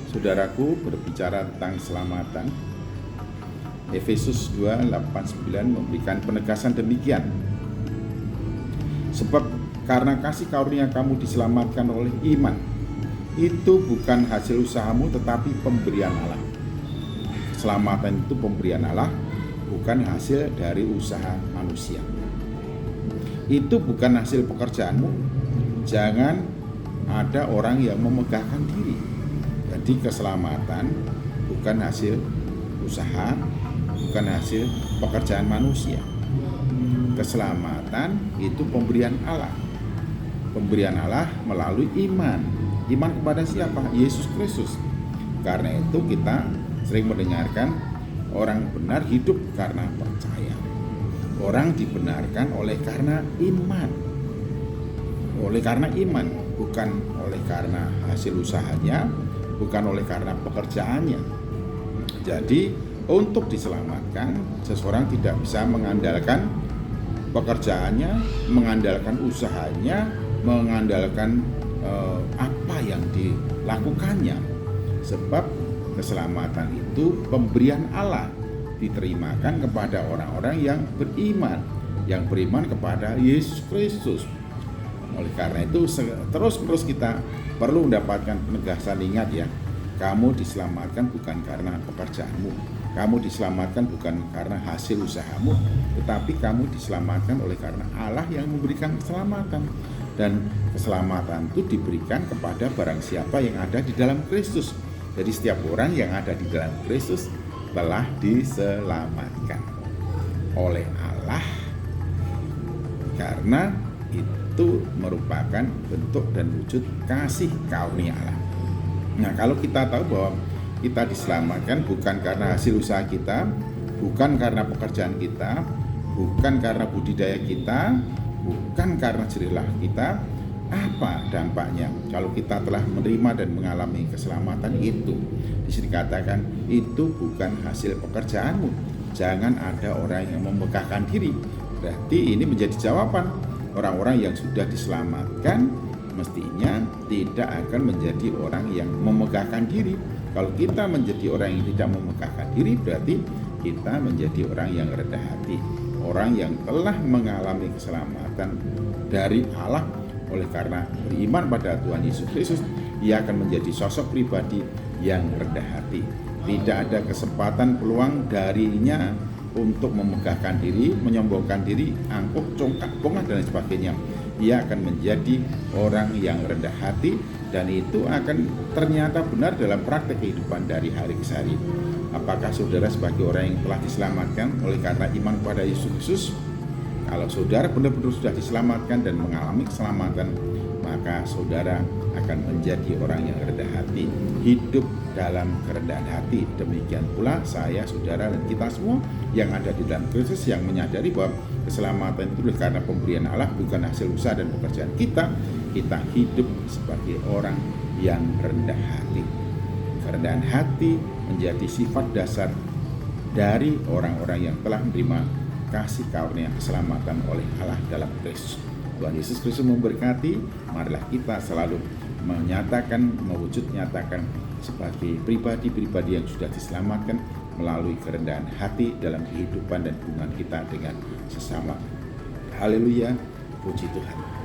Saudaraku, berbicara tentang keselamatan, Efesus 2:8-9 memberikan penegasan demikian. Sebab karena kasih karunia kamu diselamatkan oleh iman. Itu bukan hasil usahamu tetapi pemberian Allah. Keselamatan itu pemberian Allah, bukan hasil dari usaha manusia. Itu bukan hasil pekerjaanmu. Jangan ada orang yang memegahkan diri. Jadi keselamatan bukan hasil usaha, bukan hasil pekerjaan manusia. Keselamatan itu pemberian Allah. Pemberian Allah melalui iman. Iman kepada siapa? Yesus Kristus. Karena itu kita sering mendengarkan orang benar hidup karena percaya. Orang dibenarkan oleh karena iman. Oleh karena iman, bukan oleh karena hasil usahanya, bukan oleh karena pekerjaannya. Jadi untuk diselamatkan, seseorang tidak bisa mengandalkan pekerjaannya, mengandalkan usahanya, mengandalkan apa yang dilakukannya. Sebab keselamatan itu pemberian Allah, diterimakan kepada orang-orang yang beriman kepada Yesus Kristus. Oleh karena itu terus-menerus kita perlu mendapatkan penegasan. Ingat ya, kamu diselamatkan bukan karena pekerjaanmu, kamu diselamatkan bukan karena hasil usahamu, tetapi kamu diselamatkan oleh karena Allah yang memberikan keselamatan. Dan keselamatan itu diberikan kepada barang siapa yang ada di dalam Kristus. Jadi setiap orang yang ada di dalam Kristus telah diselamatkan oleh Allah, karena itu merupakan bentuk dan wujud kasih karunia Allah. Nah, kalau kita tahu bahwa kita diselamatkan bukan karena hasil usaha kita, bukan karena pekerjaan kita, bukan karena budidaya kita, bukan karena jerih kita, apa dampaknya kalau kita telah menerima dan mengalami keselamatan itu? Di sini dikatakan itu bukan hasil pekerjaanmu. Jangan ada orang yang memegahkan diri. Berarti ini menjadi jawaban. Orang-orang yang sudah diselamatkan mestinya tidak akan menjadi orang yang memegahkan diri. Kalau kita menjadi orang yang tidak memegahkan diri, berarti kita menjadi orang yang rendah hati, orang yang telah mengalami keselamatan dari Allah. Oleh karena beriman pada Tuhan Yesus Kristus, ia akan menjadi sosok pribadi yang rendah hati. Tidak ada kesempatan peluang darinya untuk memegahkan diri, menyombongkan diri, angkuh, congkak, bongkah dan lain sebagainya. Ia akan menjadi orang yang rendah hati, dan itu akan ternyata benar dalam praktek kehidupan dari hari ke hari. Apakah saudara sebagai orang yang telah diselamatkan oleh karena iman pada Yesus Kristus? Kalau saudara benar-benar sudah diselamatkan dan mengalami keselamatan, maka saudara akan menjadi orang yang rendah hati, hidup dalam kerendahan hati. Demikian pula saya, saudara, dan kita semua yang ada di dalam Kristus yang menyadari bahwa keselamatan itu karena pemberian Allah, bukan hasil usaha dan pekerjaan kita. Kita hidup sebagai orang yang rendah hati. Kerendahan hati menjadi sifat dasar dari orang-orang yang telah menerima kasih karunia keselamatan oleh Allah dalam Kristus. Tuhan Yesus Kristus memberkati. Marilah kita selalu mewujud nyatakan sebagai pribadi-pribadi yang sudah diselamatkan melalui kerendahan hati dalam kehidupan dan hubungan kita dengan sesama. Haleluya, puji Tuhan.